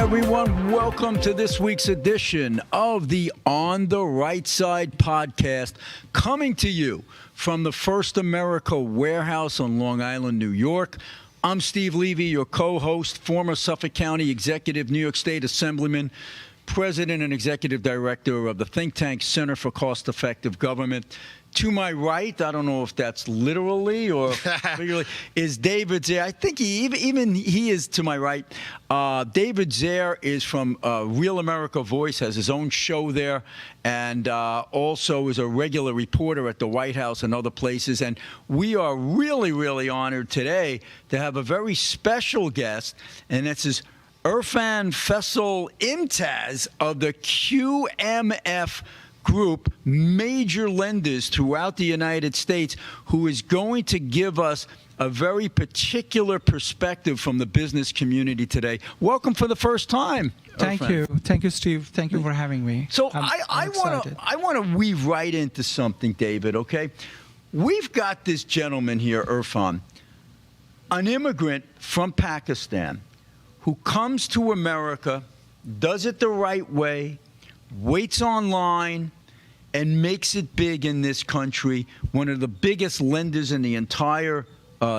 everyone. Welcome to this week's edition of the On the Right Side podcast, coming to you from the First America Warehouse on Long Island, New York. I'm Steve Levy, your co-host, former Suffolk County Executive, New York State Assemblyman, President and Executive Director of the think tank Center for Cost-Effective Government. To my right, I don't know if that's literally or figuratively, is David Zare. I think he is to my right. David Zare is from Real America Voice, has his own show there, and also is a regular reporter at the White House and other places. And we are really, really honored today to have a very special guest, and that's his Irfan Faisal Imtiaz of the QMF Group, major lenders throughout the United States, who is going to give us a very particular perspective from the business community today. Welcome for the first time. Thank you. Thank you, Steve. Thank you for having me. So I want to weave right into something, David, okay? We've got this gentleman here, Irfan, an immigrant from Pakistan who comes to America, does it the right way, waits online, and makes it big in this country, one of the biggest lenders in the entire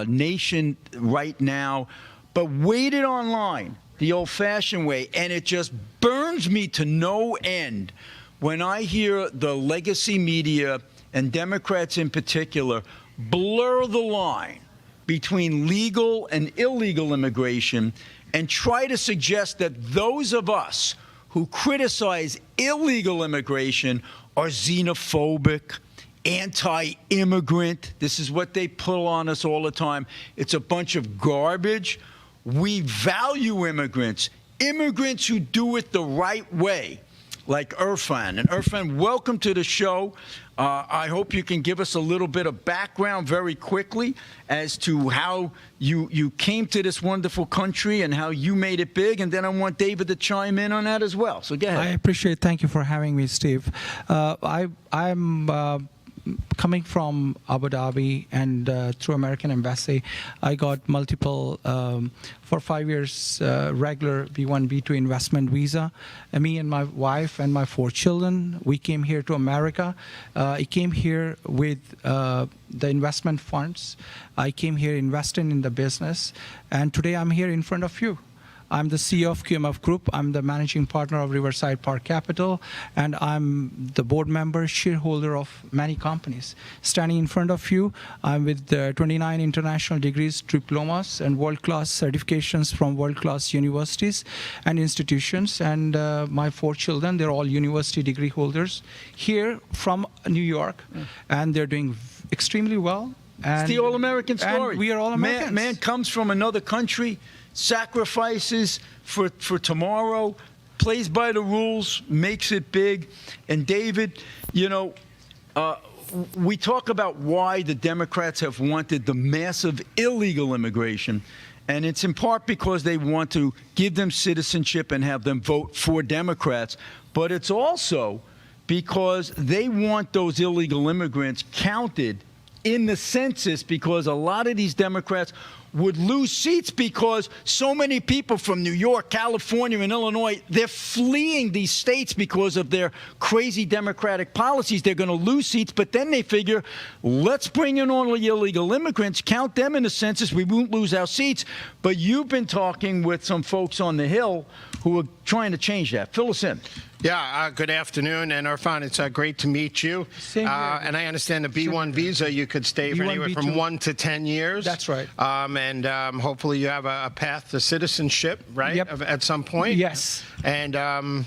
nation right now, but waited online the old-fashioned way. And it just burns me to no end when I hear the legacy media, and Democrats in particular, blur the line between legal and illegal immigration and try to suggest that those of us who criticize illegal immigration are xenophobic, anti-immigrant. This is what they pull on us all the time. It's a bunch of garbage. We value immigrants, immigrants who do it the right way, like Irfan. And Irfan, welcome to the show. I hope you can give us a little bit of background very quickly as to how you came to this wonderful country and how you made it big. And then I want David to chime in on that as well. So go ahead. I appreciate. Thank you for having me, Steve. I'm coming from Abu Dhabi, and through American Embassy, I got multiple, for 5 years, regular B1, B2 investment visa. And me and my wife and my 4 children, we came here to America. I came here with the investment funds. I came here investing in the business. And today I'm here in front of you. I'm the CEO of QMF Group. I'm the managing partner of Riverside Park Capital, and I'm the board member, shareholder of many companies. Standing in front of you, I'm with 29 international degrees, diplomas, and world-class certifications from world-class universities and institutions. And my 4 children, they're all university degree holders here from New York, and they're doing extremely well. And, it's the all-American story. And we are all Americans. Man comes from another country, sacrifices for tomorrow, plays by the rules, makes it big. And David, you know, we talk about why the Democrats have wanted the massive illegal immigration, and it's in part because they want to give them citizenship and have them vote for Democrats, but it's also because they want those illegal immigrants counted in the census, because a lot of these Democrats would lose seats because so many people from New York, California, and Illinois, they're fleeing these states because of their crazy Democratic policies. They're going to lose seats, but then they figure, let's bring in all the illegal immigrants, count them in the census, we won't lose our seats. But you've been talking with some folks on the Hill who are trying to change that. Fill us in. Yeah, good afternoon, and Irfan, it's great to meet you. Same here. And I understand the B1 visa, you could stay for anywhere from 1 to 10 years. That's right. And hopefully you have a path to citizenship, right? Yep. At some point. Yes. And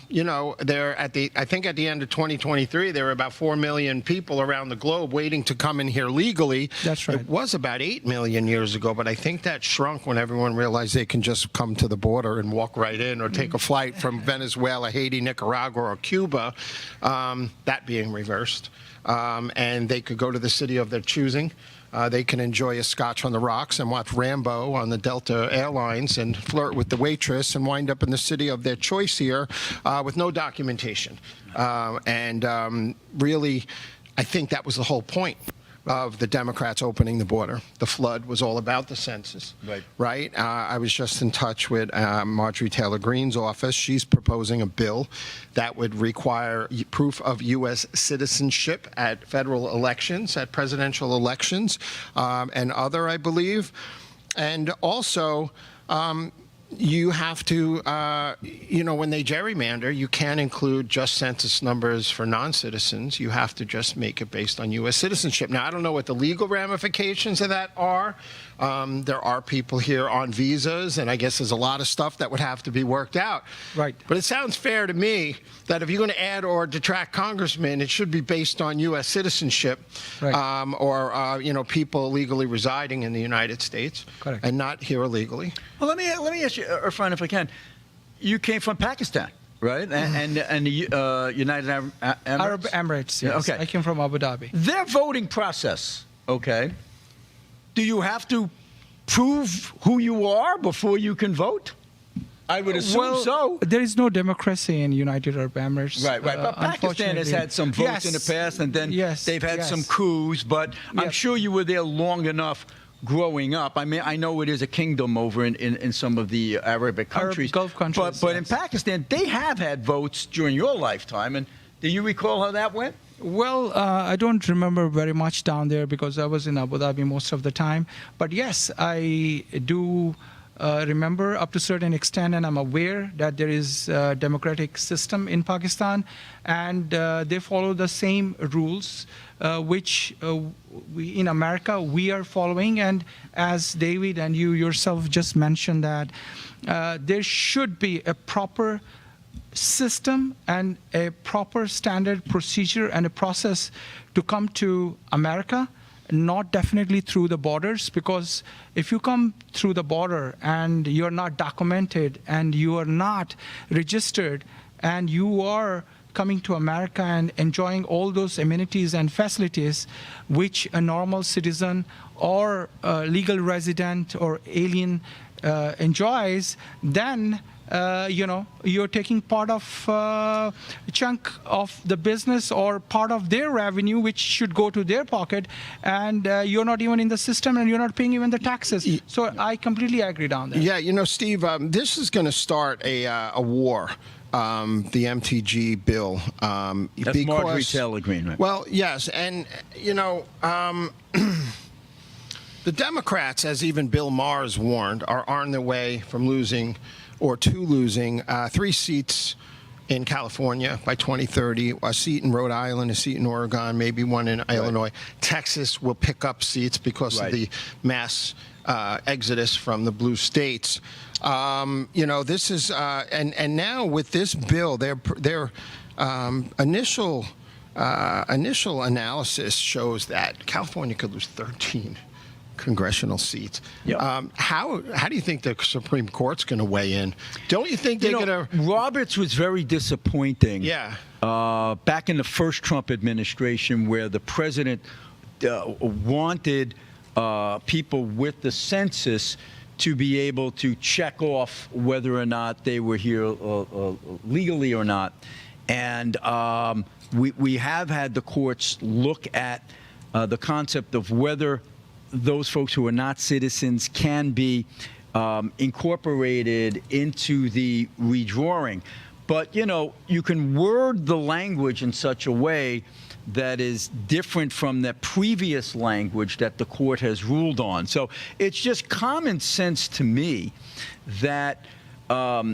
you know, I think at the end of 2023, there were about 4 million people around the globe waiting to come in here legally. That's right. It was about 8 million years ago, but I think that shrunk when everyone realized they can just come to the border and walk right in, or take a flight from Venezuela, Haiti, Nicaragua, or Cuba, that being reversed. And they could go to the city of their choosing. They can enjoy a scotch on the rocks and watch Rambo on the Delta Airlines and flirt with the waitress and wind up in the city of their choice here with no documentation. Really, I think that was the whole point. of the Democrats opening the border. The flood was all about the census. Right? I was just in touch with Marjorie Taylor Greene's office. She's proposing a bill that would require proof of U.S. citizenship at federal elections, at presidential elections, and other, I believe. And also, you have to, when they gerrymander, you can't include just census numbers for non-citizens. You have to just make it based on U.S. citizenship. Now, I don't know what the legal ramifications of that are. There are people here on visas, and I guess there's a lot of stuff that would have to be worked out. Right. But it sounds fair to me that if you're going to add or detract congressmen, it should be based on U.S. citizenship, Right. or people legally residing in the United States, Correct. and not here illegally. Well, let me ask you, Irfan, if I can. You came from Pakistan, right? And the United Arab Emirates? Arab Emirates, yes. Okay. I came from Abu Dhabi. Their voting process, okay, do you have to prove who you are before you can vote? I would assume so. There is no democracy in United Arab Emirates. Right. But Pakistan has had some votes in the past, and then they've had some coups. But I'm sure you were there long enough growing up. I mean, I know it is a kingdom over in some of the Arabic countries. Gulf countries, But in Pakistan, they have had votes during your lifetime. And do you recall how that went? Well, I don't remember very much down there because I was in Abu Dhabi most of the time. But yes, I do remember up to a certain extent, and I'm aware that there is a democratic system in Pakistan, and they follow the same rules which we in America we are following. And as David and you yourself just mentioned that there should be a proper system and a proper standard procedure and a process to come to America, not definitely through the borders, because if you come through the border and you're not documented and you are not registered and you are coming to America and enjoying all those amenities and facilities which a normal citizen or a legal resident or alien enjoys, then you're taking part of a chunk of the business or part of their revenue, which should go to their pocket, and you're not even in the system and you're not paying even the taxes. So I completely agree down there. Yeah, Steve, this is going to start a war. The MTG bill. That's Marjorie Taylor Greene, right? Well, yes, and the Democrats, as even Bill Maher has warned, are on their way from losing 3 seats in California by 2030, a seat in Rhode Island, a seat in Oregon, maybe one in Illinois. Texas will pick up seats because of the mass exodus from the blue states. This is and now with this bill, their initial analysis shows that California could lose 13 congressional seats. Yep. How do you think the Supreme Court's going to weigh in? Don't you think they're going to? Roberts was very disappointing. Yeah. Back in the first Trump administration, where the president wanted people with the census to be able to check off whether or not they were here legally or not. And we have had the courts look at the concept of whether those folks who are not citizens can be incorporated into the redrawing. But, you can word the language in such a way that is different from the previous language that the court has ruled on. So it's just common sense to me that the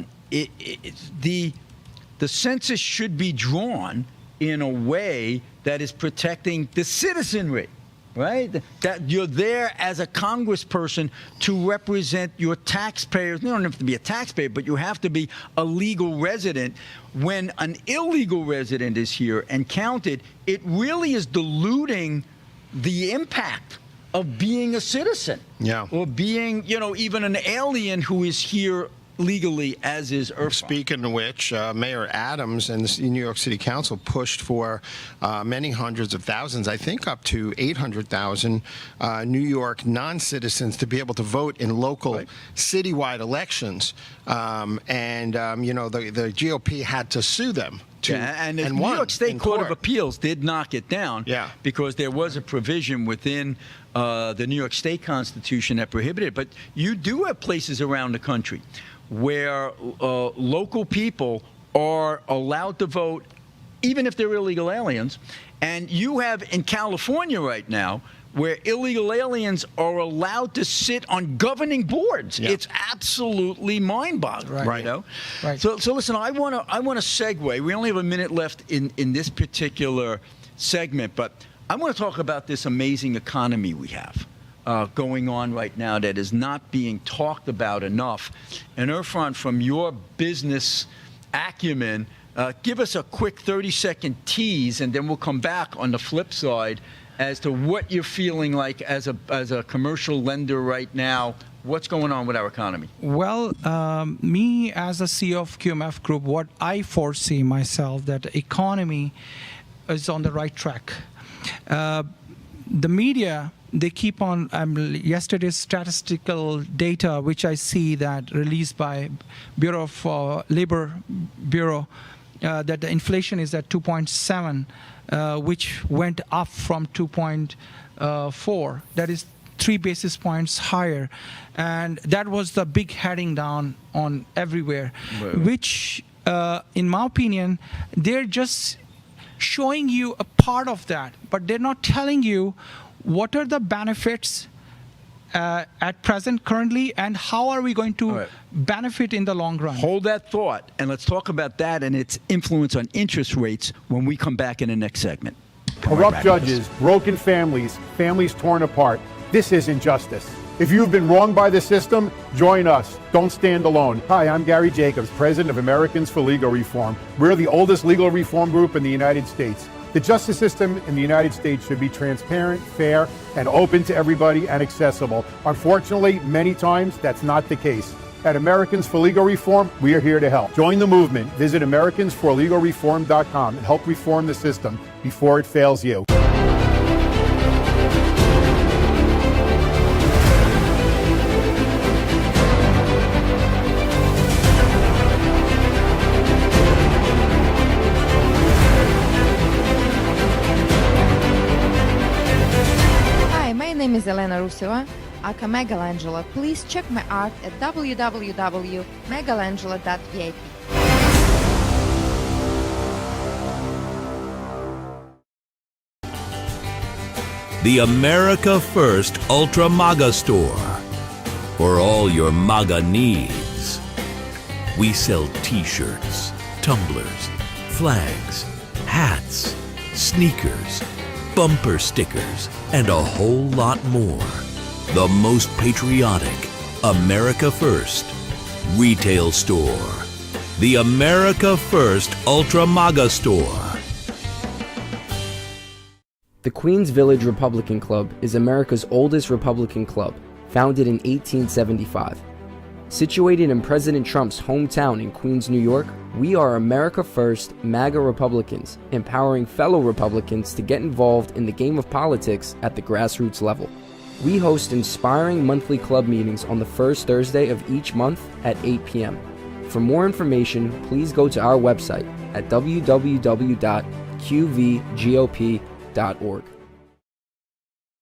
census should be drawn in a way that is protecting the citizenry. Right? That you're there as a congressperson to represent your taxpayers. You don't have to be a taxpayer, but you have to be a legal resident. When an illegal resident is here and counted, it really is diluting the impact of being a citizen. Yeah. Or being, even an alien who is here legally, as is Irfan. Speaking of which, Mayor Adams and the New York City Council pushed for many hundreds of thousands, I think up to 800,000 New York non-citizens to be able to vote in local citywide elections. The GOP had to sue them to and the New won York State in Court of court. Appeals did knock it down because there was a provision within the New York State Constitution that prohibited it. But you do have places around the country where local people are allowed to vote, even if they're illegal aliens. And you have in California right now where illegal aliens are allowed to sit on governing boards. Yeah. It's absolutely mind-boggling. Right. You know? Right. So listen, I want to segue. We only have a minute left in this particular segment, but I want to talk about this amazing economy we have going on right now that is not being talked about enough. And Irfan, from your business acumen, give us a quick 30-second tease, and then we'll come back on the flip side as to what you're feeling like as a commercial lender right now. What's going on with our economy? Well, me as a CEO of QMF Group, what I foresee myself that the economy is on the right track. The media, they keep on, yesterday's statistical data, which I see that released by Bureau of Labor Bureau, that the inflation is at 2.7, which went up from 2.4. That is 3 basis points higher. And that was the big heading down on everywhere, which, in my opinion, they're just showing you a part of that, but they're not telling you what are the benefits at present, currently, and how are we going to benefit in the long run. Hold that thought, and let's talk about that and its influence on interest rates when we come back in the next segment. Corrupt judges, broken families, families torn apart. This isn't justice. If you've been wronged by the system, join us. Don't stand alone. Hi, I'm Gary Jacobs, president of Americans for Legal Reform. We're the oldest legal reform group in the United States. The justice system in the United States should be transparent, fair, and open to everybody and accessible. Unfortunately, many times that's not the case. At Americans for Legal Reform, we are here to help. Join the movement. Visit AmericansForLegalReform.com and help reform the system before it fails you. My name is Elena Ruseva, aka Megalangela. Please check my art at www.megalangela.vip. The America First Ultra MAGA Store. For all your MAGA needs. We sell t-shirts, tumblers, flags, hats, sneakers, bumper stickers, and a whole lot more. The most patriotic America First retail store. The America First Ultra MAGA Store. The Queens Village Republican Club is America's oldest Republican club, founded in 1875. Situated in President Trump's hometown in Queens, New York, we are America First MAGA Republicans, empowering fellow Republicans to get involved in the game of politics at the grassroots level. We host inspiring monthly club meetings on the first Thursday of each month at 8 p.m. For more information, please go to our website at www.qvgop.org.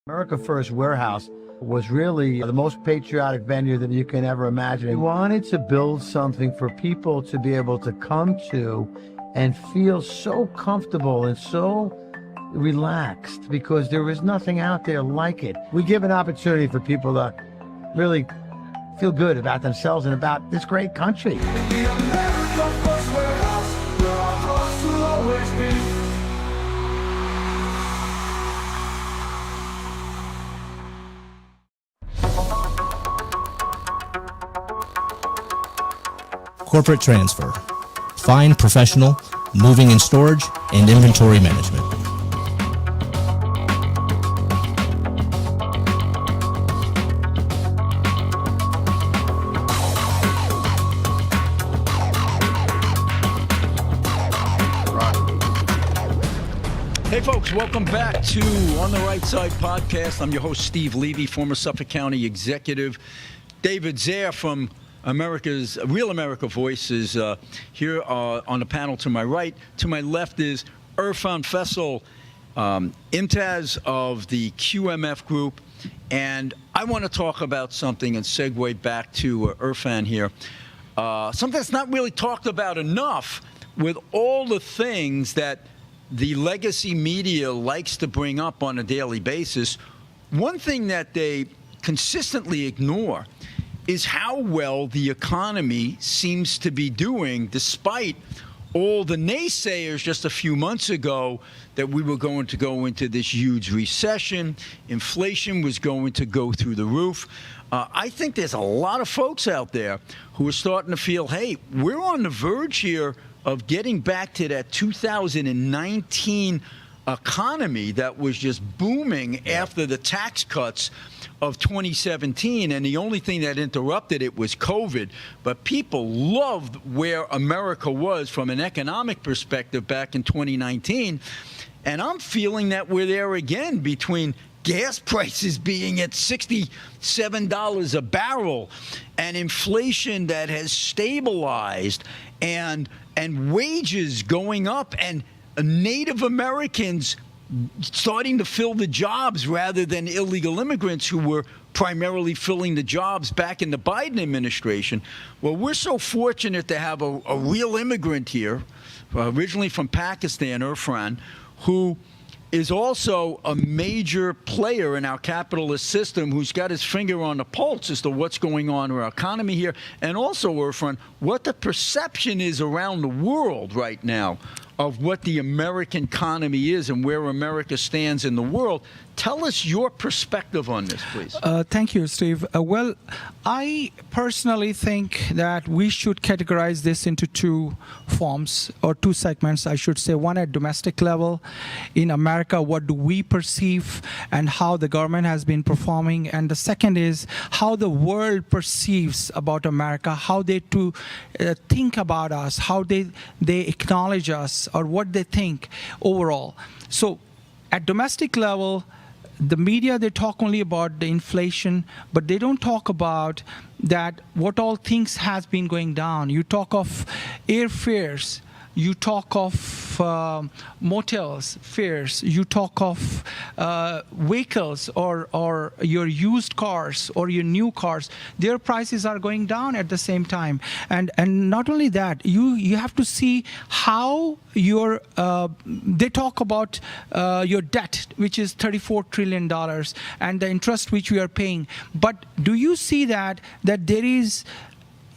America First Warehouse was really the most patriotic venue that you can ever imagine. We wanted to build something for people to be able to come to and feel so comfortable and so relaxed, because there is nothing out there like it. We give an opportunity for people to really feel good about themselves and about this great country. Corporate transfer, fine professional, moving and storage, and inventory management. Hey folks, welcome back to On the Right Side podcast. I'm your host, Steve Levy, former Suffolk County executive. David Zare from Real America Voice is here on the panel to my right. To my left is Irfan Faisal, Imtaz of the QMF Group. And I want to talk about something and segue back to Irfan here. Something that's not really talked about enough with all the things that the legacy media likes to bring up on a daily basis. One thing that they consistently ignore is how well the economy seems to be doing, despite all the naysayers just a few months ago that we were going to go into this huge recession, inflation was going to go through the roof. I think there's a lot of folks out there who are starting to feel, hey, we're on the verge here of getting back to that 2019 economy that was just booming after the tax cuts of 2017, and the only thing that interrupted it was COVID. But people loved where America was from an economic perspective back in 2019, and I'm feeling that we're there again, between gas prices being at $67 a barrel and inflation that has stabilized and wages going up and Native Americans starting to fill the jobs rather than illegal immigrants who were primarily filling the jobs back in the Biden administration. Well, we're so fortunate to have a real immigrant here, originally from Pakistan, Irfan, who is also a major player in our capitalist system, who's got his finger on the pulse as to what's going on in our economy here, and also, Irfan, what the perception is around the world right now of what the American economy is and where America stands in the world. Tell us your perspective on this, please. Thank you, Steve. Well, I personally think that we should categorize this into two forms, or two segments, I should say. One at domestic level. In America, what do we perceive and how the government has been performing? And the second is how the world perceives about America, how they think about us, how they acknowledge us, or what they think overall. So at domestic level, the media, they talk only about the inflation, but they don't talk about that what all things has been going down. You talk of airfares, you talk of motels, fares, you talk of vehicles or your used cars or your new cars. Their prices are going down at the same time. And not only that, you have to see how your they talk about your debt, which is $34 trillion, and the interest which we are paying. But do you see that there is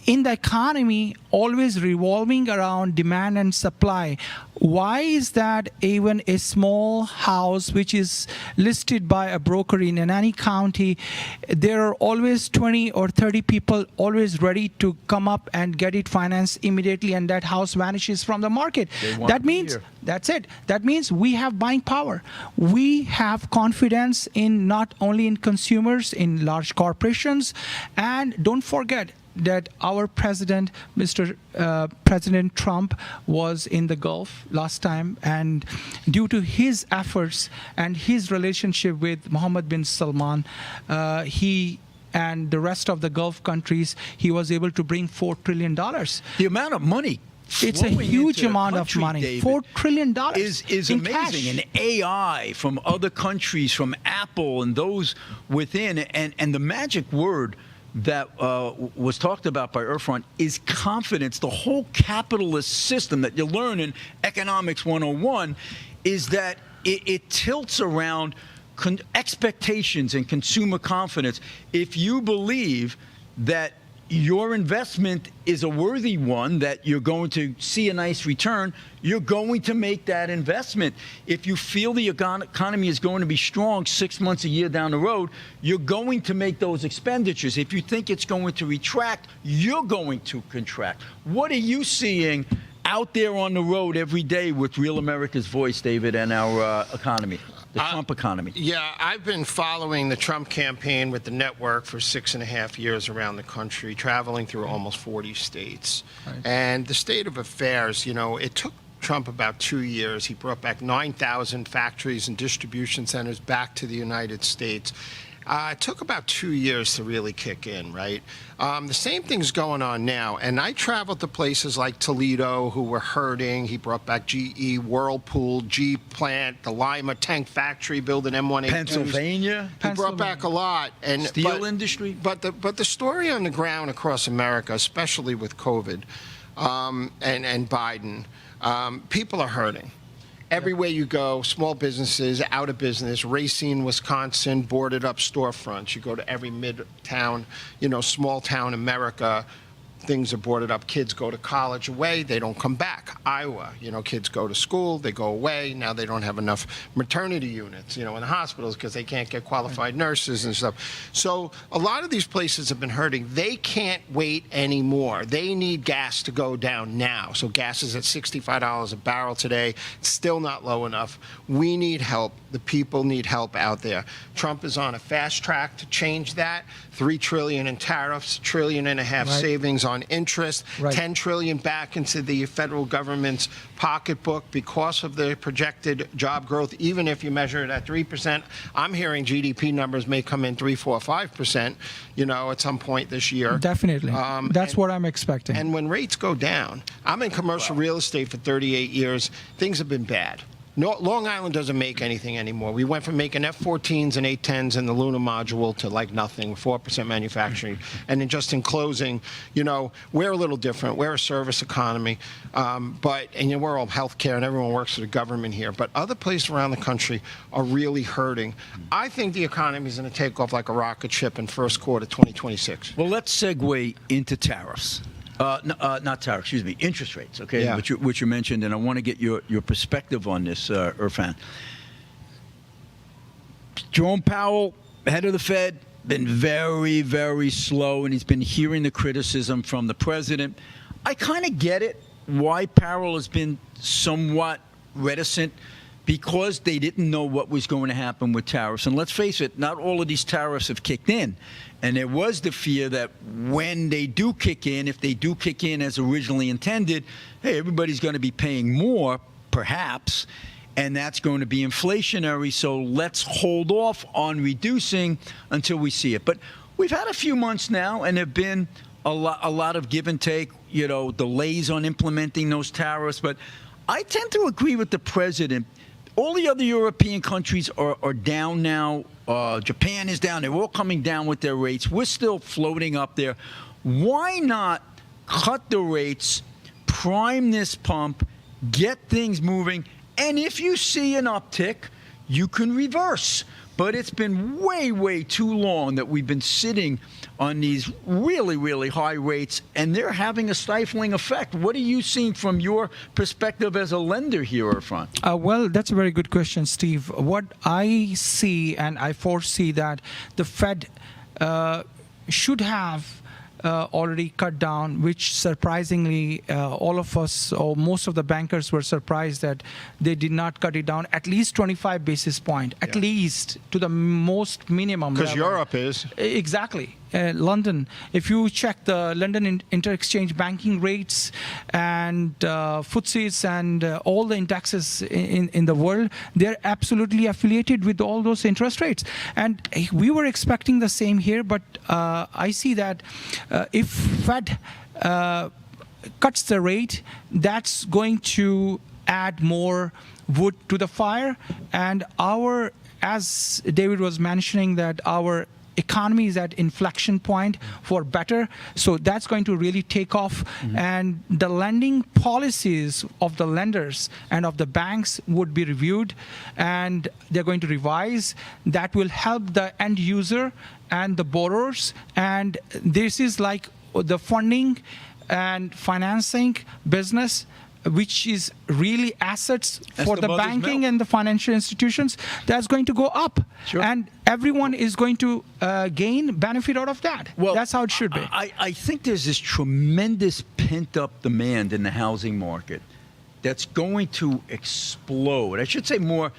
in the economy always revolving around demand and supply? Why is that even a small house which is listed by a broker in any county, there are always 20 or 30 people always ready to come up and get it financed immediately, and that house vanishes from the market? That means, that's it. That means we have buying power. We have confidence in not only in consumers, in large corporations, and don't forget that our president, President Trump, was in the Gulf last time, and due to his efforts and his relationship with Mohammed bin Salman, he and the rest of the Gulf countries, he was able to bring $4 trillion. The amount of money, it's a huge amount of money. David, $4 trillion is in amazing. cash. And AI from other countries, from Apple and those within, and the magic word that was talked about by Irfan is confidence. The whole capitalist system that you learn in Economics 101 is that it tilts around expectations and consumer confidence. If you believe that your investment is a worthy one, that you're going to see a nice return, you're going to make that investment. If you feel the economy is going to be strong 6 months, a year down the road, you're going to make those expenditures. If you think it's going to retract, you're going to contract. What are you seeing out there on the road every day with Real America's Voice, David, and our economy? The Trump economy. Yeah, I've been following the Trump campaign with the network for 6.5 years around the country, traveling through almost 40 states. Right. And the state of affairs, you know, it took Trump about 2 years. He brought back 9,000 factories and distribution centers back to the United States. It took about 2 years to really kick in, right? The same thing's going on now. And I traveled to places like Toledo who were hurting. He brought back GE, Whirlpool, G Plant, the Lima Tank Factory building M182s. Pennsylvania. He brought back a lot. And Steel industry. But the story on the ground across America, especially with COVID and Biden, people are hurting. Everywhere you go, small businesses out of business. Racine, Wisconsin, boarded up storefronts. You go to every midtown, small town America, things are boarded up. Kids go to college away, they don't come back. Iowa, kids go to school, they go away. Now they don't have enough maternity units, in the hospitals because they can't get qualified nurses and stuff. So a lot of these places have been hurting. They can't wait anymore. They need gas to go down now. So gas is at $65 a barrel today. It's still not low enough. We need help. The people need help out there. Trump is on a fast track to change that. $3 trillion in tariffs, $1.5 trillion savings on interest, $10 trillion back into the federal government's pocketbook because of the projected job growth. Even if you measure it at 3%, I'm hearing GDP numbers may come in 3, 4, 5%, at some point this year. Definitely. That's what I'm expecting. And when rates go down, I'm in commercial real estate for 38 years. Things have been bad. No, Long Island doesn't make anything anymore. We went from making F-14s and A-10s and the lunar module to like nothing, 4% manufacturing. And then just in closing, we're a little different. We're a service economy, but we're all healthcare and everyone works for the government here. But other places around the country are really hurting. I think the economy is going to take off like a rocket ship in first quarter 2026. Well, let's segue into tariffs. Not tariffs, excuse me, interest rates, okay, Yeah. which you mentioned, and I want to get your perspective on this, Irfan. Jerome Powell, head of the Fed, been very, very slow, and he's been hearing the criticism from the president. I kind of get it, why Powell has been somewhat reticent, because they didn't know what was going to happen with tariffs. And let's face it, not all of these tariffs have kicked in. And there was the fear that when they do kick in, if they do kick in as originally intended, hey, everybody's going to be paying more, perhaps, and that's going to be inflationary. So let's hold off on reducing until we see it. But we've had a few months now, and there have been a lot of give and take, delays on implementing those tariffs. But I tend to agree with the president. All the other European countries are down now. Japan is down. They're all coming down with their rates. We're still floating up there. Why not cut the rates, prime this pump, get things moving, and if you see an uptick, you can reverse. But it's been way, way too long that we've been sitting on these really, really high rates, and they're having a stifling effect. What are you seeing from your perspective as a lender here, Irfan? Well, that's a very good question, Steve. What I see and I foresee that the Fed should have already cut down, which surprisingly all of us or most of the bankers were surprised that they did not cut it down at least 25 basis point, at least to the most minimum Because level. Europe is. Exactly. London, if you check the London inter-exchange banking rates and FTSEs and all the indexes in the world, they're absolutely affiliated with all those interest rates. And we were expecting the same here, but I see that if Fed cuts the rate, that's going to add more wood to the fire. And as David was mentioning, that our economy is at inflection point for better, so that's going to really take off. And the lending policies of the lenders and of the banks would be reviewed, and they're going to revise. That will help the end user and the borrowers, and this is like the funding and financing business, which is really assets for the banking and the financial institutions, that's going to go up. Sure. And everyone is going to gain benefit out of that. Well, that's how it should be. I think there's this tremendous pent-up demand in the housing market that's going to explode. I should say more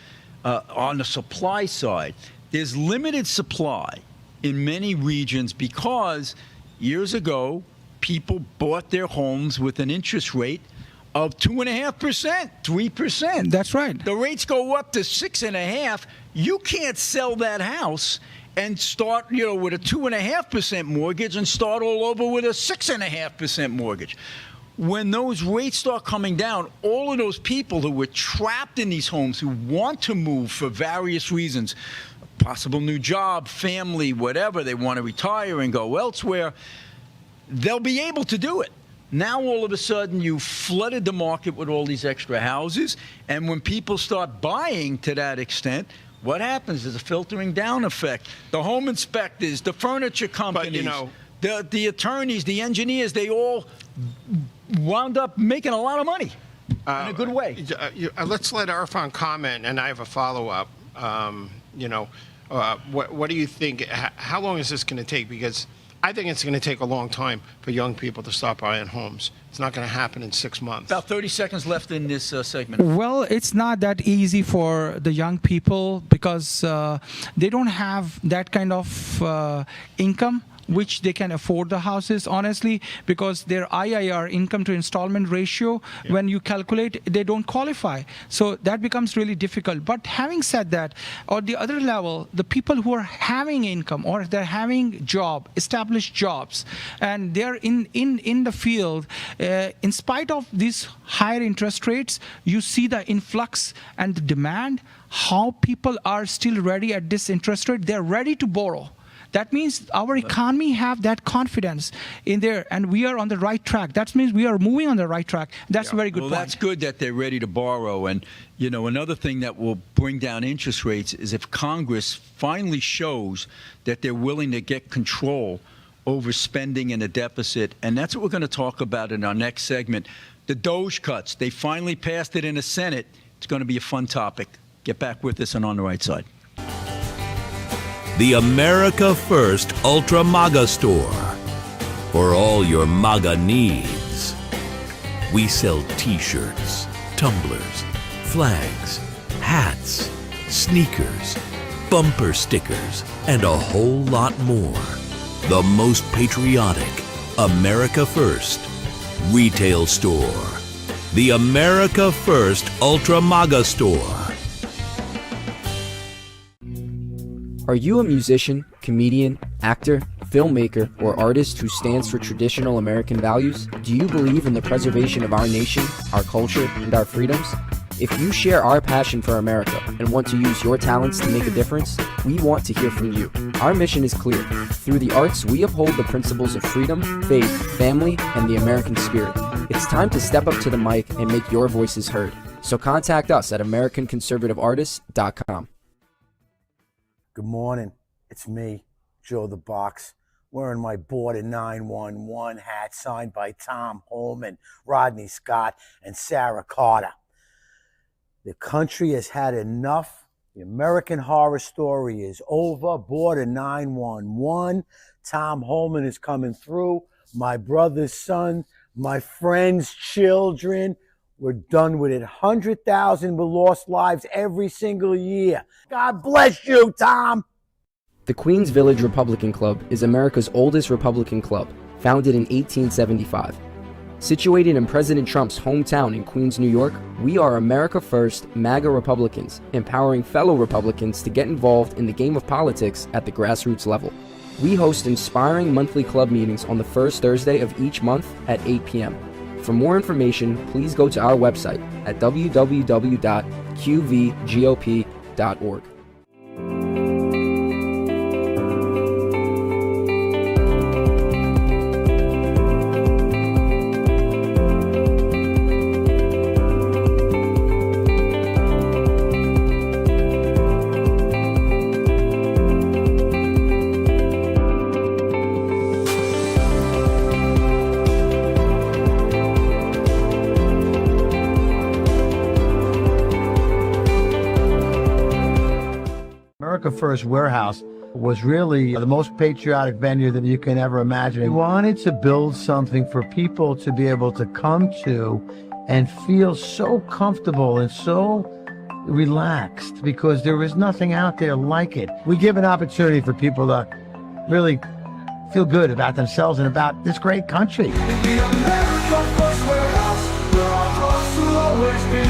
on the supply side. There's limited supply in many regions because years ago, people bought their homes with an interest rate of 2.5%, 3%. That's right. The rates go up to 6.5%. You can't sell that house and start, with a 2.5% mortgage and start all over with a 6.5% mortgage. When those rates start coming down, all of those people who were trapped in these homes, who want to move for various reasons, possible new job, family, whatever, they want to retire and go elsewhere, they'll be able to do it. Now, all of a sudden, you flooded the market with all these extra houses, and when people start buying to that extent, what happens? There's a filtering down effect. The home inspectors, the furniture companies, the attorneys, the engineers, they all wound up making a lot of money in a good way. Let's let Irfan comment, and I have a follow-up. What do you think? How long is this going to take? Because I think it's going to take a long time for young people to start buying homes. It's not going to happen in 6 months. About 30 seconds left in this segment. Well, it's not that easy for the young people because they don't have that kind of income which they can afford the houses, honestly, because their IIR, income to installment ratio, when you calculate, they don't qualify. So that becomes really difficult. But having said that, on the other level, the people who are having income or they're having established jobs, and they're in the field, in spite of these higher interest rates, you see the influx and the demand, how people are still ready at this interest rate. They're ready to borrow. That means our economy have that confidence in there, and we are on the right track. That means we are moving on the right track. That's a very good point. Well, that's good that they're ready to borrow. And, another thing that will bring down interest rates is if Congress finally shows that they're willing to get control over spending and a deficit. And that's what we're going to talk about in our next segment. The DOGE cuts. They finally passed it in the Senate. It's going to be a fun topic. Get back with us and On the Right Side. The America First Ultra MAGA Store. For all your MAGA needs. We sell t-shirts, tumblers, flags, hats, sneakers, bumper stickers, and a whole lot more. The most patriotic America First retail store. The America First Ultra MAGA Store. Are you a musician, comedian, actor, filmmaker, or artist who stands for traditional American values? Do you believe in the preservation of our nation, our culture, and our freedoms? If you share our passion for America and want to use your talents to make a difference, we want to hear from you. Our mission is clear. Through the arts, we uphold the principles of freedom, faith, family, and the American spirit. It's time to step up to the mic and make your voices heard. So contact us at AmericanConservativeArtists.com. Good morning. It's me, Joe the Box, wearing my Border 911 hat signed by Tom Holman, Rodney Scott, and Sarah Carter. The country has had enough. The American Horror Story is over. Border 911. Tom Holman is coming through. My brother's son, my friends' children. We're done with it. 100,000 lost lives every single year. God bless you, Tom. The Queens Village Republican Club is America's oldest Republican club, founded in 1875. Situated in President Trump's hometown in Queens, New York, we are America First MAGA Republicans, empowering fellow Republicans to get involved in the game of politics at the grassroots level. We host inspiring monthly club meetings on the first Thursday of each month at 8 p.m. For more information, please go to our website at www.qvgop.org. America First Warehouse was really the most patriotic venue that you can ever imagine. We wanted to build something for people to be able to come to and feel so comfortable and so relaxed because there was nothing out there like it. We give an opportunity for people to really feel good about themselves and about this great country. The America First Warehouse, where our hearts will always be.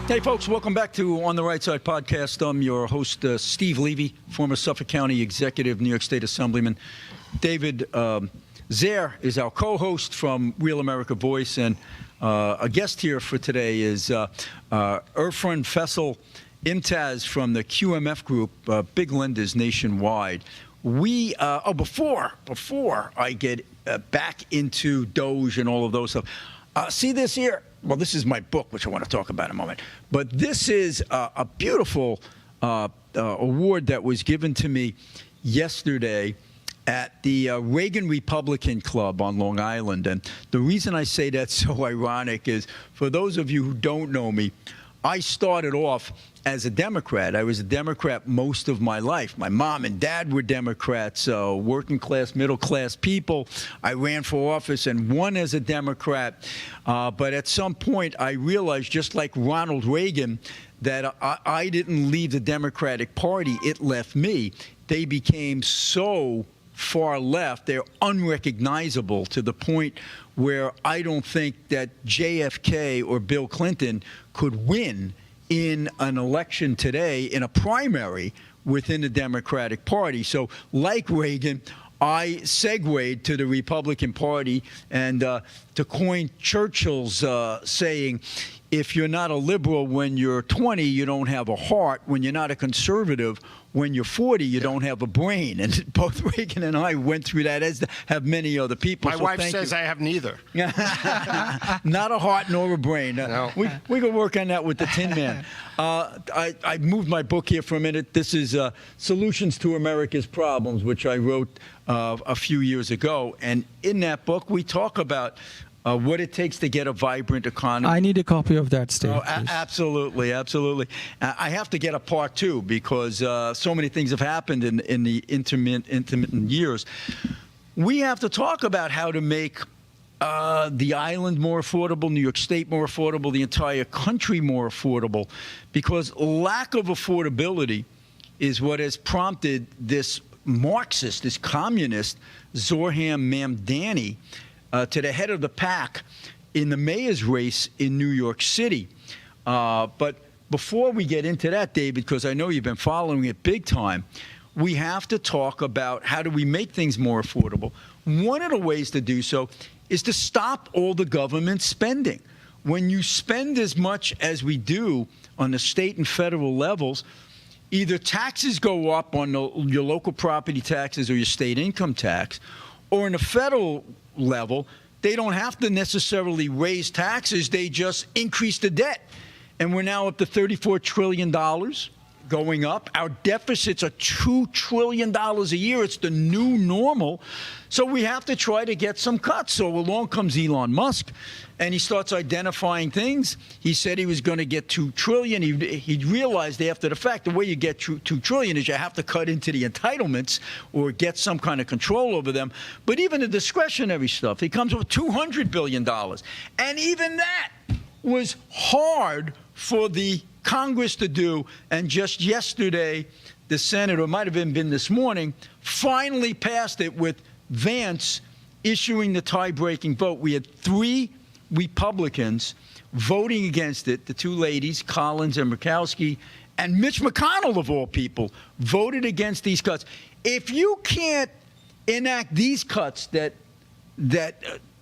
Hey, folks, welcome back to On the Right Side podcast. I'm your host, Steve Levy, former Suffolk County Executive, New York State Assemblyman. David Zaire is our co-host from Real America Voice, and a guest here for today is Irfan Faisal Imtaz from the QMF Group, big lenders nationwide. We before I get back into Doge and all of those stuff, see this here. Well, this is my book, which I want to talk about in a moment. But this is a beautiful award that was given to me yesterday at the Reagan Republican Club on Long Island. And the reason I say that's so ironic is, for those of you who don't know me, I started off as a Democrat. I was a Democrat most of my life. My mom and dad were Democrats, working class, middle class people. I ran for office and won as a Democrat. But at some point, I realized, just like Ronald Reagan, that I didn't leave the Democratic Party. It left me. They became so far left, they're unrecognizable, to the point where I don't think that JFK or Bill Clinton could win in an election today in a primary within the Democratic Party. So, like Reagan, I segued to the Republican Party, and to coin Churchill's saying, if you're not a liberal when you're 20, you don't have a heart. When you're not a conservative, when you're 40, you don't have a brain. And both Reagan and I went through that, as have many other people. My wife says I have neither. Not a heart nor a brain. No. We can work on that with the Tin Man. I moved my book here for a minute. This is Solutions to America's Problems, which I wrote a few years ago. And in that book, we talk about what it takes to get a vibrant economy. I need a copy of that, Steve. Oh, absolutely, absolutely. I have to get a part two, because so many things have happened in the intermittent years. We have to talk about how to make the island more affordable, New York State more affordable, the entire country more affordable, because lack of affordability is what has prompted this Marxist, this communist, Zohran Mamdani, to the head of the pack in the mayor's race in New York City. But before we get into that, David, because I know you've been following it big time, we have to talk about how do we make things more affordable. One of the ways to do so is to stop all the government spending. When you spend as much as we do on the state and federal levels, either taxes go up on your local property taxes or your state income tax, or in the federal level, they don't have to necessarily raise taxes. They just increase the debt. And we're now up to $34 trillion going up. Our deficits are $2 trillion a year. It's the new normal. So we have to try to get some cuts. So along comes Elon Musk, and he starts identifying things. He said he was going to get $2 trillion. He realized after the fact, the way you get $2 trillion is you have to cut into the entitlements or get some kind of control over them. But even the discretionary stuff, he comes with $200 billion. And even that was hard for the Congress to do. And just yesterday, the Senate, or it might have even been this morning, finally passed it, with Vance issuing the tie-breaking vote. We had 3 Republicans voting against it, the 2 ladies, Collins and Murkowski, and Mitch McConnell, of all people, voted against these cuts. If you can't enact these cuts that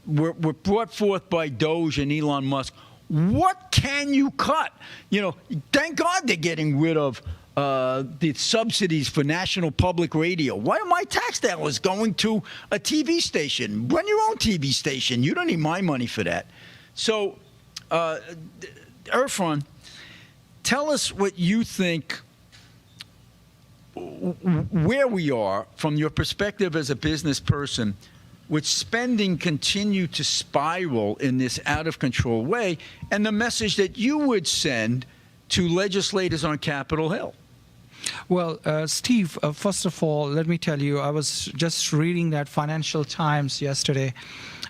were brought forth by Doge and Elon Musk, what can you cut? You know, thank God they're getting rid of the subsidies for National Public Radio. Why are my tax dollars going to a TV station? Run your own TV station. You don't need my money for that. So, Irfan, tell us what you think, where we are from your perspective as a business person, with spending continue to spiral in this out-of-control way, and the message that you would send to legislators on Capitol Hill. Well, Steve, first of all, let me tell you, I was just reading that Financial Times yesterday,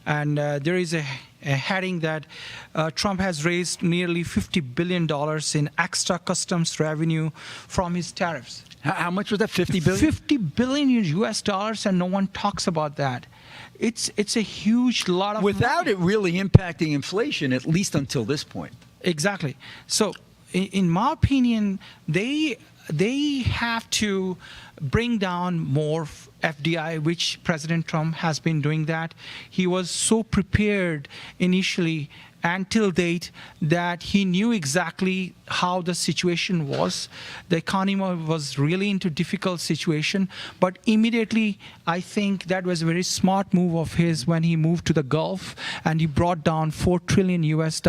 and there is a heading that Trump has raised nearly $50 billion in extra customs revenue from his tariffs. How much was that, 50 billion? 50 billion US dollars, and no one talks about that. It's a huge lot of without money. It really impacting inflation, at least until this point. Exactly. So in my opinion, they have to bring down more FDI, which President Trump has been doing that. He was so prepared initially until date that he knew exactly how the situation was. The economy was really into difficult situation, but immediately I think that was a very smart move of his when he moved to the Gulf and he brought down $4 trillion US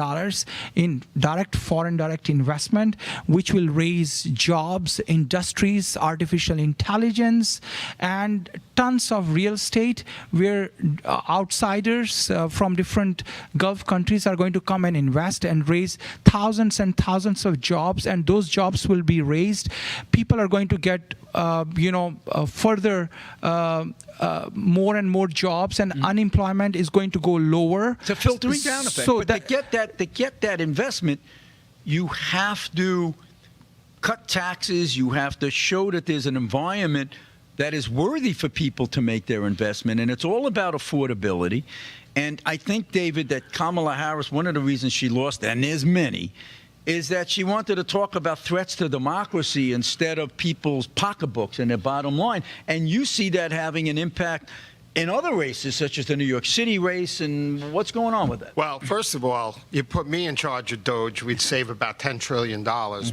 in foreign direct investment, which will raise jobs, industries, artificial intelligence, and tons of real estate where outsiders from different Gulf countries are going to come and invest and raise thousands and thousands of jobs, and those jobs will be raised. People are going to get further more and more jobs, and unemployment is going to go lower. It's a filtering down effect. So but to get that investment, you have to cut taxes. You have to show that there's an environment that is worthy for people to make their investment, and it's all about affordability. And I think, David, that Kamala Harris, one of the reasons she lost, and there's many, is that she wanted to talk about threats to democracy instead of people's pocketbooks and their bottom line. And you see that having an impact in other races, such as the New York City race, and what's going on with that? Well, first of all, you put me in charge of DOGE, we'd save about $10 trillion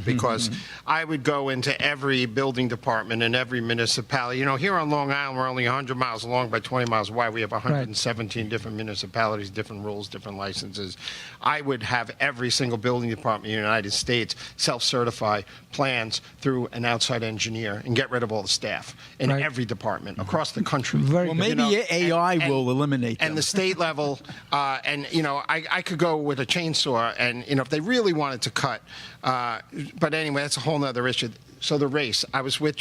because I would go into every building department in every municipality. You know, here on Long Island, we're only 100 miles long by 20 miles wide. We have 117 different municipalities, different rules, different licenses. I would have every single building department in the United States self-certify plans through an outside engineer and get rid of all the staff in every department across the country. Well, maybe AI will eliminate them. And the state level, I could go with a chainsaw, and if they really wanted to cut, but anyway, that's a whole other issue. So the race, I was with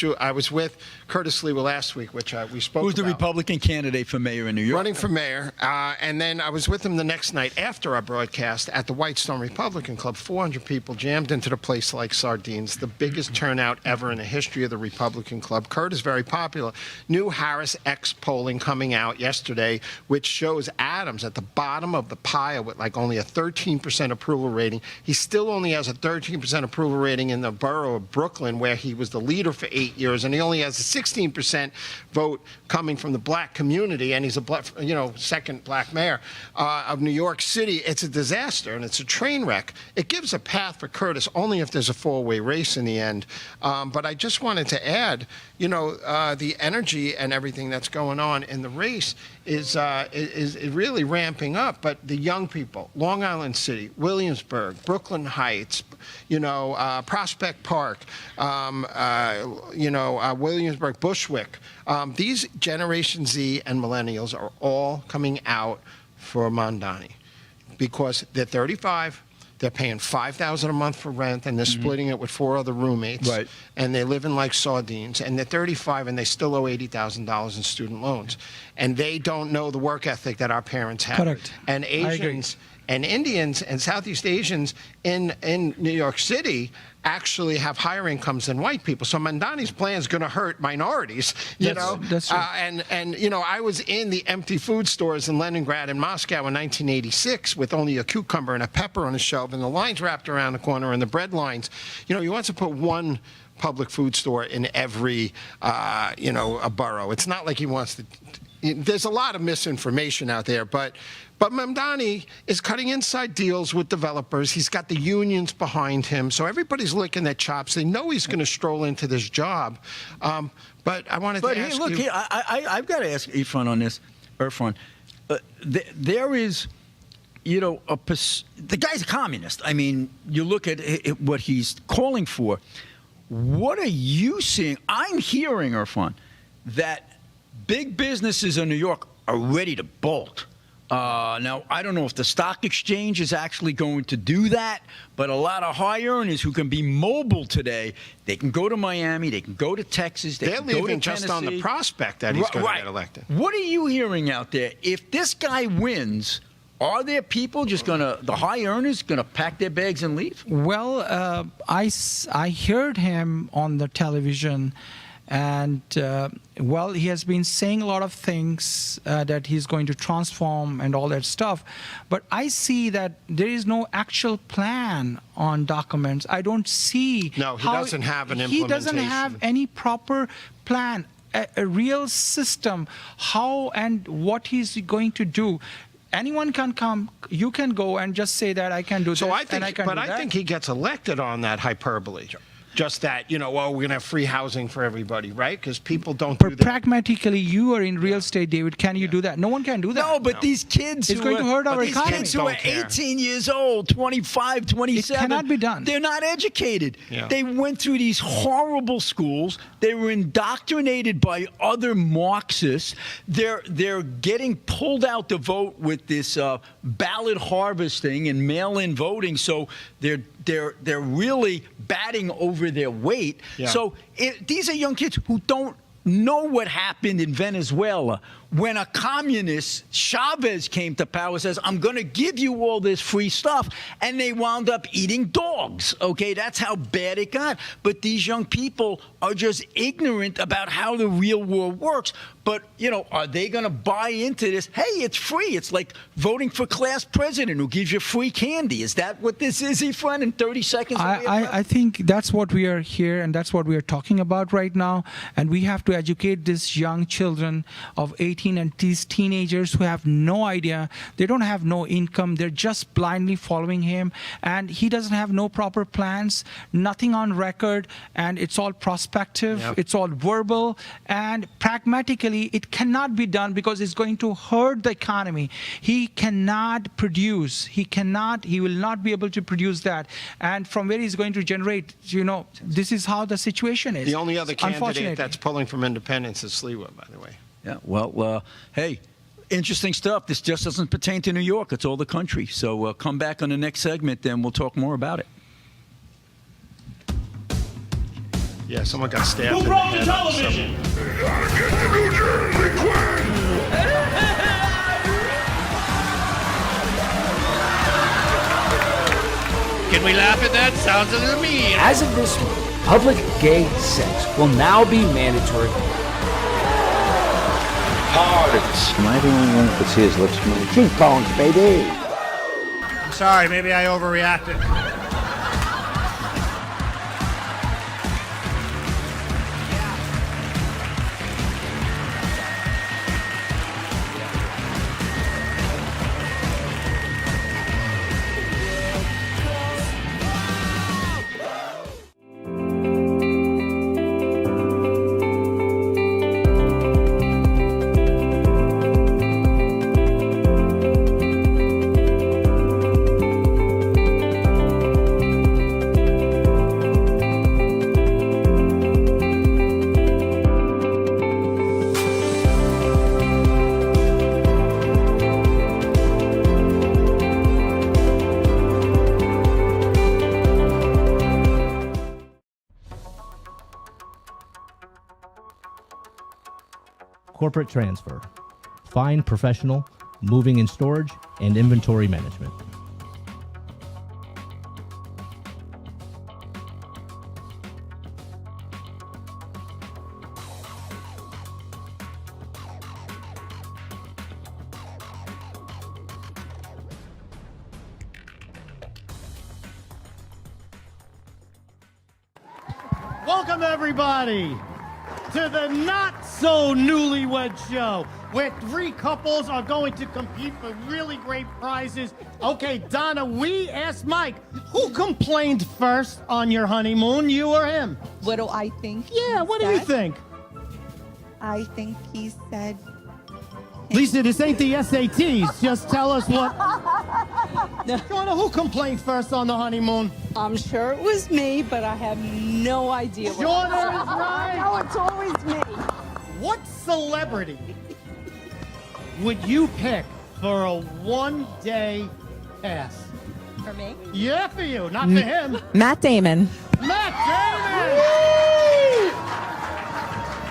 Curtis Lewa last week, which we spoke about. Who's the Republican candidate for mayor in New York? Running for mayor, and then I was with him the next night after our broadcast at the Whitestone Republican Club. 400 people jammed into the place like sardines, the biggest turnout ever in the history of the Republican Club. Kurt is very popular. New Harris X polling coming out yesterday, which shows Adams at the bottom of the pile with like only a 13% approval rating. He still only has a 13% approval rating in the borough of Brooklyn, where he was the leader for 8 years, and he only has a 16% vote coming from the black community, and he's a second black mayor of New York City. It's a disaster, and it's a train wreck. It gives a path for Curtis only if there's a four-way race in the end. But I just wanted to add, the energy and everything that's going on in the race is really ramping up. But the young people, Long Island City, Williamsburg, Brooklyn Heights, Prospect Park, Williamsburg, Bushwick. These Generation Z and millennials are all coming out for Mamdani because they're 35. They're paying $5,000 a month for rent, and they're splitting it with 4 other roommates. Right. And they're living like sardines. And they're 35, and they still owe $80,000 in student loans. And they don't know the work ethic that our parents have. Correct. And Asians and Indians and Southeast Asians in New York City actually have higher incomes than white people. So Mamdani's plan is going to hurt minorities, That's right. And I was in the empty food stores in Leningrad and Moscow in 1986 with only a cucumber and a pepper on the shelf, and the lines wrapped around the corner and the bread lines. He wants to put one public food store in every, a borough. It's not like he wants to. There's a lot of misinformation out there, but Mamdani is cutting inside deals with developers. He's got the unions behind him, so everybody's licking their chops. They know he's going to stroll into this job. But I wanted to ask you. But I've got to ask Irfan on this. Irfan, there is, the guy's a communist. I mean, you look at what he's calling for. What are you seeing? I'm hearing, Irfan, that big businesses in New York are ready to bolt. Now, I don't know if the stock exchange is actually going to do that, but a lot of high earners who can be mobile today, they can go to Miami, they can go to Texas, they're can go to leaving just on the prospect that he's going to get elected. What are you hearing out there? If this guy wins, are there people the high earners, going to pack their bags and leave? Well, I heard him on the television, And well, he has been saying a lot of things that he's going to transform and all that stuff. But I see that there is no actual plan on documents. I don't see. No, he how doesn't have an He doesn't have implementation. any proper plan, a real system, how and what he's going to do. Anyone can come. You can go and just say that I can do So this I think, and I can but do I that. think he gets elected on that hyperbole. Just that, we're going to have free housing for everybody, right? Because people don't do that. Pragmatically, you are in real estate, David. Can you do that? No one can do that. No, but these kids It's who going are, to hurt our these economy. kids who Don't are care. 18 years old, 25, 27. cannot be done. They're not educated. Yeah. They went through these horrible schools. They were indoctrinated by other Marxists. They're getting pulled out to vote with this ballot harvesting and mail-in voting. So they're really batting over their weight. Yeah. So these are young kids who don't know what happened in Venezuela when a communist, Chavez, came to power, says, I'm going to give you all this free stuff. And they wound up eating dogs. Okay, that's how bad it got. But these young people are just ignorant about how the real world works. But, are they going to buy into this? Hey, it's free. It's like voting for class president who gives you free candy. Is that what this is, Efren, in 30 seconds? I think that's what we are here and that's what we are talking about right now. And we have to educate these young children of 18 and these teenagers who have no idea. They don't have no income. They're just blindly following him. And he doesn't have no proper plans, nothing on record. And it's all prospective. Yep. It's all verbal. And pragmatically, it cannot be done because it's going to hurt the economy. He cannot produce. He will not be able to produce that. And from where he's going to generate, this is how the situation is. The only other candidate Unfortunately. that's pulling from independence is Sliwa, by the way. Yeah, well, hey, interesting stuff. This just doesn't pertain to New York. It's all the country. So come back on the next segment, and we'll talk more about it. Yeah, someone got stabbed in the brought the head. television? Can we laugh at that? Sounds a little mean. As of this week, public gay sex will now be mandatory. Am I the only one who could see his lips move? Cheekbones, baby. I'm sorry, maybe I overreacted. Corporate transfer. Fine professional, moving and storage, and inventory management. Welcome, everybody, to the Not So Newlywed Show, where three couples are going to compete for really great prizes. Okay, Donna, we asked Mike, who complained first on your honeymoon, you or him? What do I think? Yeah, what do you think? I think he said. Lisa, this ain't the SATs. Just tell us what. Donna, who complained first on the honeymoon? I'm sure it was me, but I have no idea. Jordan is right. No, it's always me. What celebrity would you pick for a one-day pass? For me? Yeah, for you, not for him. Matt Damon. Matt Damon!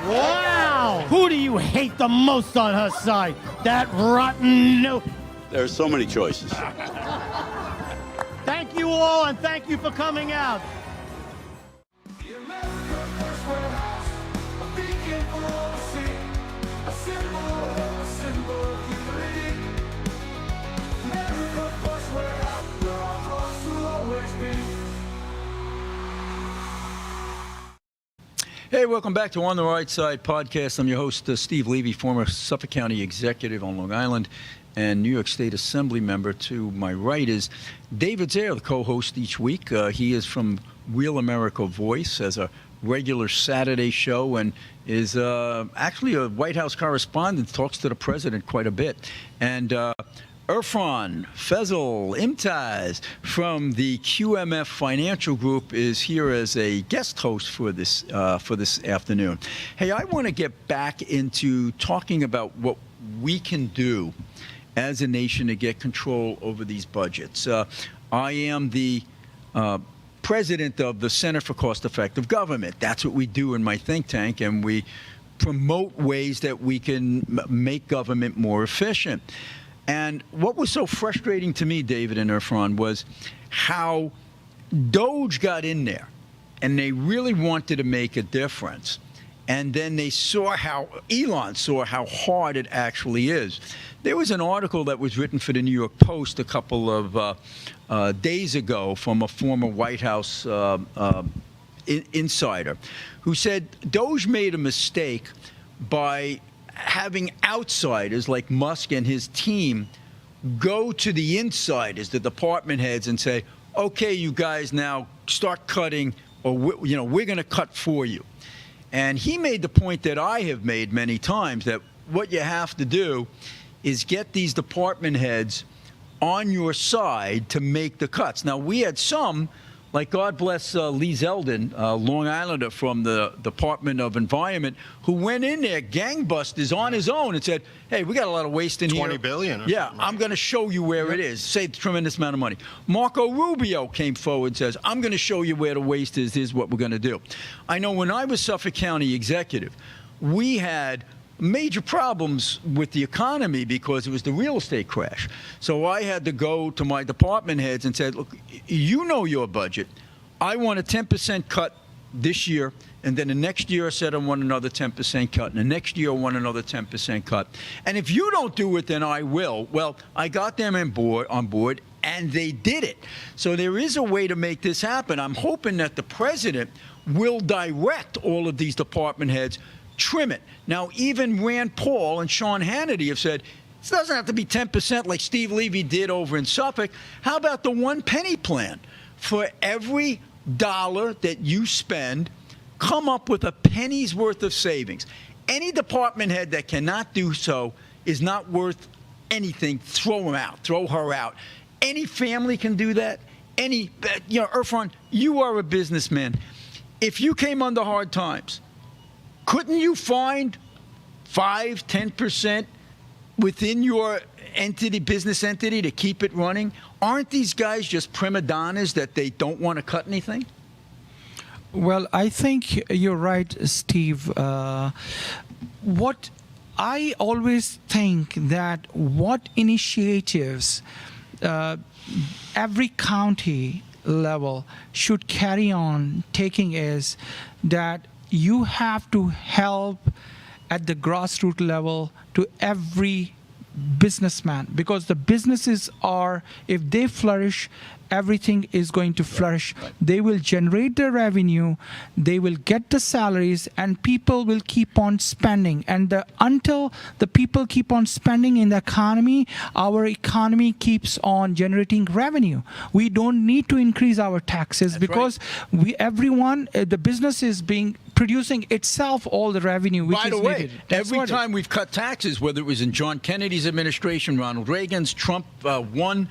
Wow! Who do you hate the most on her side? That rotten no. There are so many choices. Thank you all, and thank you for coming out. The America First Warehouse, a symbol of unity. America First Warehouse, where our hearts will always be. Hey, welcome back to On the Right Side podcast. I'm your host, Steve Levy, former Suffolk County executive on Long Island and New York State Assembly member. To my right is David Zayer, the co-host each week. He is from Real America Voice, has a regular Saturday show, and is actually a White House correspondent, talks to the president quite a bit. And Irfan Faisal Imtiaz from the QMF Financial Group is here as a guest host for this afternoon. Hey, I want to get back into talking about what we can do as a nation to get control over these budgets. I am the president of the Center for Cost-Effective Government. That's what we do in my think tank, and we promote ways that we can make government more efficient. And what was so frustrating to me, David and Irfan, was how DOGE got in there, and they really wanted to make a difference. And then they saw how Elon saw how hard it actually is. There was an article that was written for the New York Post a couple of days ago from a former White House insider who said DOGE made a mistake by having outsiders like Musk and his team go to the insiders, the department heads, and say, okay, you guys now start cutting, or we're going to cut for you. And he made the point that I have made many times, that what you have to do is get these department heads on your side to make the cuts. Now, we had some, like God bless Lee Zeldin, Long Islander from the Department of Environment, who went in there gangbusters on his own and said, hey, we got a lot of waste in here. $20 billion. Yeah, I'm going to show you where it is. Saved a tremendous amount of money. Marco Rubio came forward and says, I'm going to show you where the waste is. Here's what we're going to do. I know when I was Suffolk County executive, we had major problems with the economy because it was the real estate crash. So I had to go to my department heads and said, look, you know your budget. I want a 10% cut this year, and then the next year I said I want another 10% cut, and the next year I want another 10% cut. And if you don't do it, then I will. Well, I got them on board, and they did it. So there is a way to make this happen. I'm hoping that the president will direct all of these department heads, trim it. Now, even Rand Paul and Sean Hannity have said, it doesn't have to be 10% like Steve Levy did over in Suffolk. How about the 1 penny plan? For every dollar that you spend, come up with a penny's worth of savings. Any department head that cannot do so is not worth anything. Throw him out. Throw her out. Any family can do that. Irfan, you are a businessman. If you came under hard times, couldn't you find 5, 10% within your business entity to keep it running? Aren't these guys just prima donnas that they don't want to cut anything? Well, I think you're right, Steve. What I always think that what initiatives every county level should carry on taking is that you have to help at the grassroots level to every businessman, because the businesses are, if they flourish, everything is going to flourish. Right. They will generate the revenue, they will get the salaries, and people will keep on spending. And until the people keep on spending in the economy, our economy keeps on generating revenue. We don't need to increase our taxes. That's because right. The business is producing itself all the revenue which is needed. Every time we've cut taxes, whether it was in John Kennedy's administration, Ronald Reagan's, Trump won,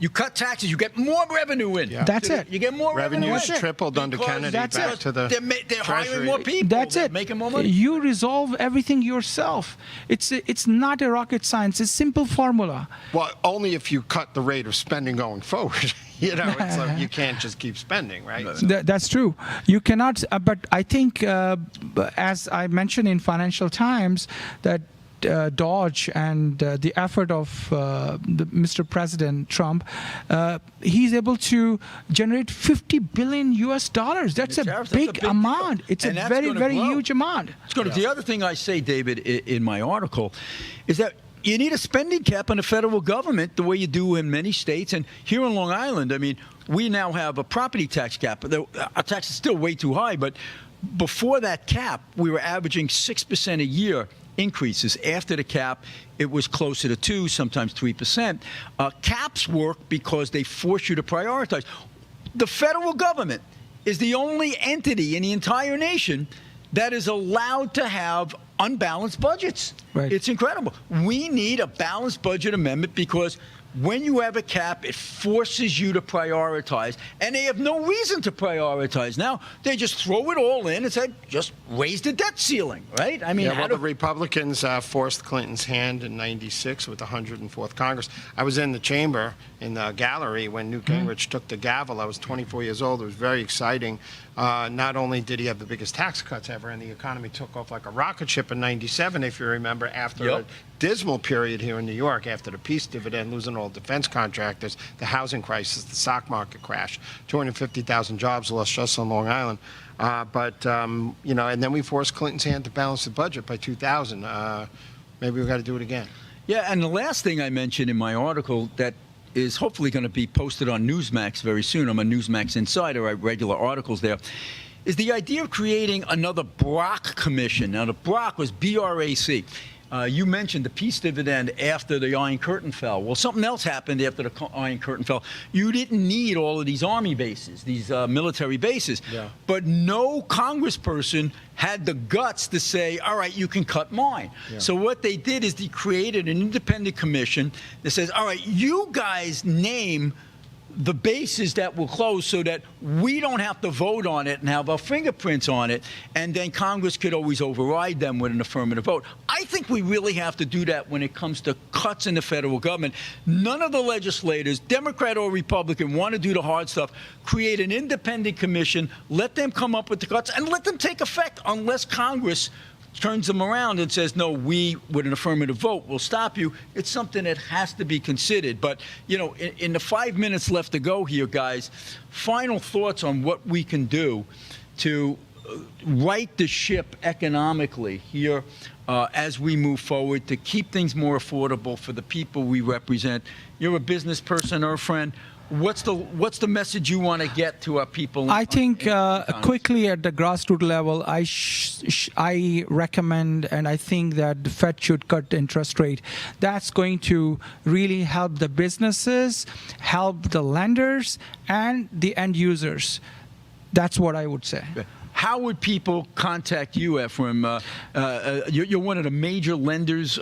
you cut taxes, you get more revenue in. Yeah. That's it. You get more revenue. Revenues tripled under Kennedy back to the They're Treasury. hiring more people. That's it. Making more money. You resolve everything yourself. It's not a rocket science. It's simple formula. Well, only if you cut the rate of spending going forward. It's like you can't just keep spending, right? That's true. You cannot. But I think, as I mentioned in Financial Times, that dodge and the effort of Mr. President Trump, he's able to generate 50 billion US dollars. That's a big amount. It's a very, very huge amount. It's going to. The other thing I say, David, in my article, is that you need a spending cap on the federal government the way you do in many states. And here in Long Island, I mean, we now have a property tax cap. Our tax is still way too high, but before that cap, we were averaging 6% a year increases. After the cap, it was closer to 2, sometimes 3%. Caps work because they force you to prioritize. The federal government is the only entity in the entire nation that is allowed to have unbalanced budgets. Right. It's incredible. We need a balanced budget amendment because when you have a cap, it forces you to prioritize, and they have no reason to prioritize. Now, they just throw it all in and say, just raise the debt ceiling, right? I mean, yeah, well, the Republicans forced Clinton's hand in '96 with the 104th Congress. I was in the chamber, in the gallery, when Newt Gingrich took the gavel. I was 24 years old. It was very exciting. Not only did he have the biggest tax cuts ever, and the economy took off like a rocket ship in '97, if you remember, after a dismal period here in New York, after the peace dividend, losing all defense contractors, the housing crisis, the stock market crash, 250,000 jobs lost just on Long Island. You know, and then we forced Clinton's hand to balance the budget by 2000. Maybe we've got to do it again. Yeah, and the last thing I mentioned in my article that is hopefully going to be posted on Newsmax very soon. I'm a Newsmax insider. I write regular articles there. Is the idea of creating another Brock Commission. Now, the Brock was B-R-A-C. You mentioned the peace dividend after the Iron Curtain fell. Well, something else happened after the Iron Curtain fell. You didn't need all of these army bases, these military bases. Yeah. But no congressperson had the guts to say, all right, you can cut mine. Yeah. So what they did is they created an independent commission that says, all right, you guys name the bases that will close so that we don't have to vote on it and have our fingerprints on it, and then Congress could always override them with an affirmative vote. I think we really have to do that when it comes to cuts in the federal government. None of the legislators, Democrat or Republican, want to do the hard stuff. Create an independent commission, let them come up with the cuts, and let them take effect unless Congress turns them around and says, no, we, with an affirmative vote, will stop you. It's something that has to be considered. But, you know, in the 5 minutes left to go here, guys, final thoughts on what we can do to right the ship economically here as we move forward, to keep things more affordable for the people we represent. You're a business person or a friend. What's the message you want to get to our people? I think quickly at the grassroots level, I recommend and I think that the Fed should cut the interest rate. That's going to really help the businesses, help the lenders, and the end users. That's what I would say. How would people contact you, Ephraim? You're one of the major lenders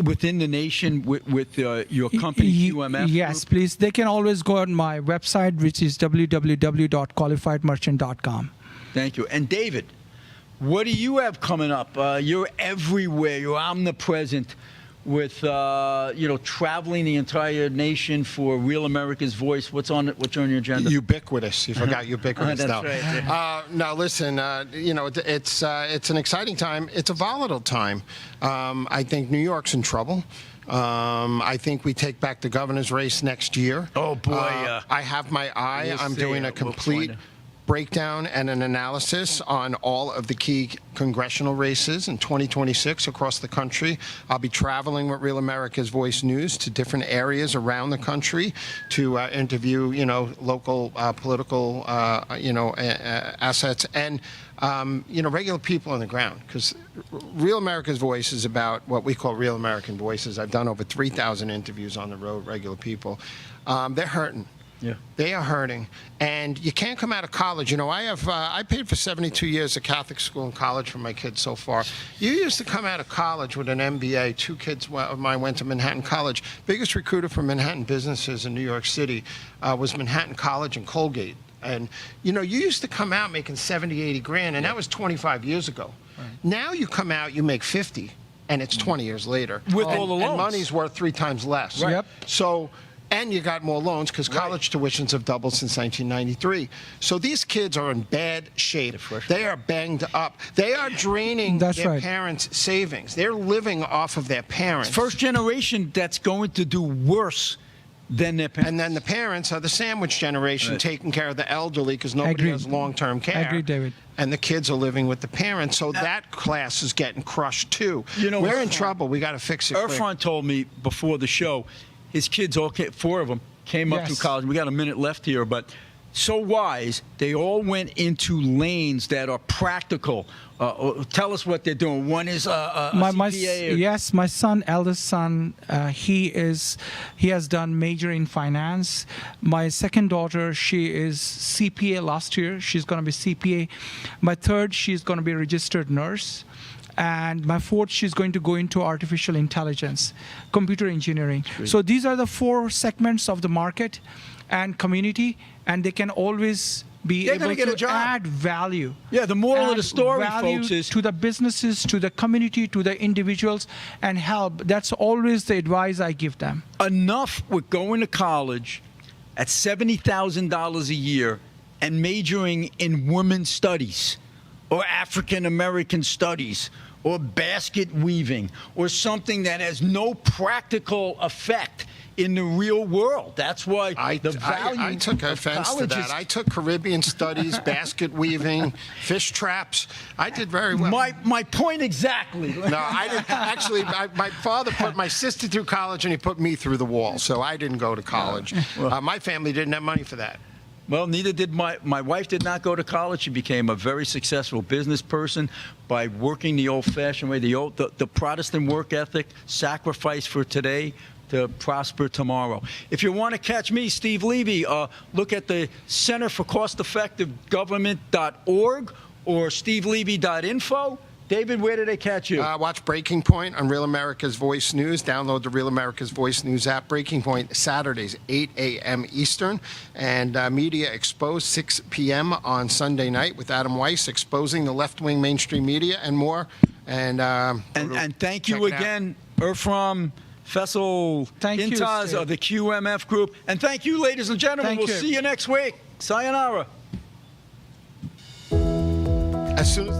within the nation with your company, QMF. Yes, Group? please. They can always go on my website, which is www.qualifiedmerchant.com. Thank you. And David, what do you have coming up? You're everywhere. You're omnipresent with traveling the entire nation for Real America's Voice. What's on your agenda? Ubiquitous. You forgot ubiquitous. That's now. right, yeah. No, listen. It's an exciting time. It's a volatile time. I think New York's in trouble. I think we take back the governor's race next year. Oh boy! I have my eye. I'm doing a complete breakdown and an analysis on all of the key congressional races in 2026 across the country. I'll be traveling with Real America's Voice News to different areas around the country to interview, local political, assets and, regular people on the ground. Because Real America's Voice is about what we call Real American Voices. I've done over 3,000 interviews on the road, regular people. They're hurting. Yeah. They are hurting, and you can't come out of college. I paid for 72 years of Catholic school and college for my kids so far. You used to come out of college with an MBA. 2 kids of mine went to Manhattan College. Biggest recruiter for Manhattan businesses in New York City was Manhattan College and Colgate. And, you used to come out making 70, 80 grand, and that was 25 years ago. Right. Now you come out, you make 50, and it's 20 years later. With all the loans. And money's worth 3 times less. Right. Yep. So And you got more loans because college tuitions have doubled since 1993. So these kids are in bad shape. They are banged up. They are draining their parents' savings. They're living off of their parents. First generation that's going to do worse than their parents. And then the parents are the sandwich generation, taking care of the elderly because nobody has long-term care. Agreed, David. And the kids are living with the parents, so that class is getting crushed too. We're in trouble. We got to fix it. Irfan told me before the show, his kids, all 4 of them, came up through college. We got a minute left here, but so wise, they all went into lanes that are practical. Tell us what they're doing. One is a CPA. Yes, my son, eldest son, he has done major in finance. My second daughter, she is CPA last year. She's going to be CPA. My third, she's going to be a registered nurse. And my fourth, she's going to go into artificial intelligence, computer engineering. So these are the 4 segments of the market and community, and they can always be able to add value. Yeah, the moral of the story, folks, is to the businesses, to the community, to the individuals, and help. That's always the advice I give them. Enough with going to college at $70,000 a year and majoring in women's studies or African American studies or basket weaving or something that has no practical effect in the real world. That's why the value I took offense to that. I took Caribbean studies, basket weaving, fish traps. I did very well. My point exactly. No, I didn't. Actually, my father put my sister through college, and he put me through the wall, so I didn't go to college. My family didn't have money for that. Well, neither did my wife. Did not go to college. She became a very successful business person by working the old-fashioned way, the Protestant work ethic, sacrifice for today to prosper tomorrow. If you want to catch me, Steve Levy, look at the Center for Cost-Effective Government.org or stevelevy.info. David, where do they catch you? Watch Breaking Point on Real America's Voice News. Download the Real America's Voice News app. Breaking Point, Saturdays, 8 a.m. Eastern. And Media Exposed, 6 p.m. on Sunday night with Adam Weiss, exposing the left-wing mainstream media and more. And thank you again, Irfan Faisal Intaz of the QMF Group. And thank you, ladies and gentlemen. We'll see you next week. Sayonara. As soon as